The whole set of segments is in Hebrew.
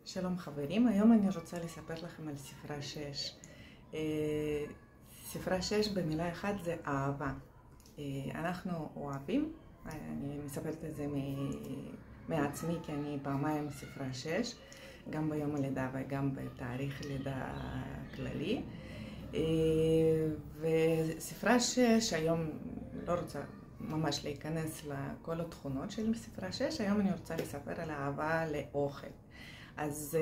שלום חברים, היום אני רוצה לספר לכם על ספרה 6. ספרה 6 במילה אחת זה אהבה. אנחנו אוהבים, אני מספרת את זה מעצמי כי אני פעמיים ספרה 6, גם ביום הלידה וגם בתאריך לידה כללי. וספרה 6 היום לא רוצה ממש להיכנס לכל התכונות של ספרה 6, היום אני רוצה לספר על אהבה לאוכל. אז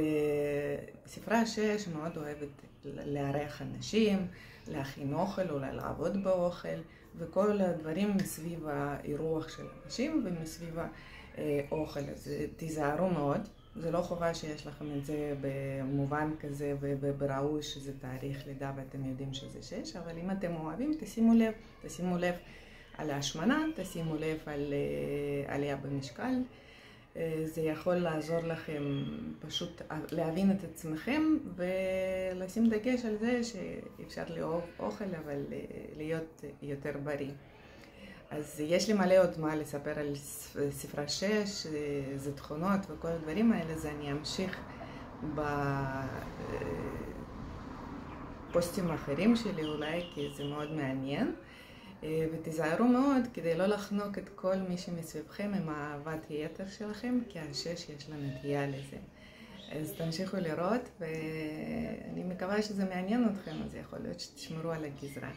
ספרה 6 מאוד אוהבת לארח אנשים, להכין אוכל, אולי לעבוד באוכל, וכל הדברים מסביב האירוח של אנשים ומסביב האוכל. אז תיזהרו מאוד, זה לא חובה שיש לכם את זה במובן כזה ובראוי שזה תאריך לידה ואתם יודעים שזה 6, אבל אם אתם אוהבים תשימו לב על ההשמנה, תשימו לב על עלייה במשקל. זה יכול לעזור לכם פשוט להבין את עצמכם ולשים דגש על זה שאפשר לאהוב אוכל אבל להיות יותר בריא. אז יש לי מלא עוד מה לספר על ספרה 6, זה תכונות וכל הדברים האלה, אז אני אמשיך בפוסטים האחרים שלי אולי, כי זה מאוד מעניין. ותיזהרו מאוד כדי לא לחנוק את כל מי שמסביבכם עם אהבת היתר שלכם, כי השש יש לה נטייה לזה. אז תמשיכו לראות, ואני מקווה שזה מעניין אתכם, אז יכול להיות שתשמרו על הגזרה.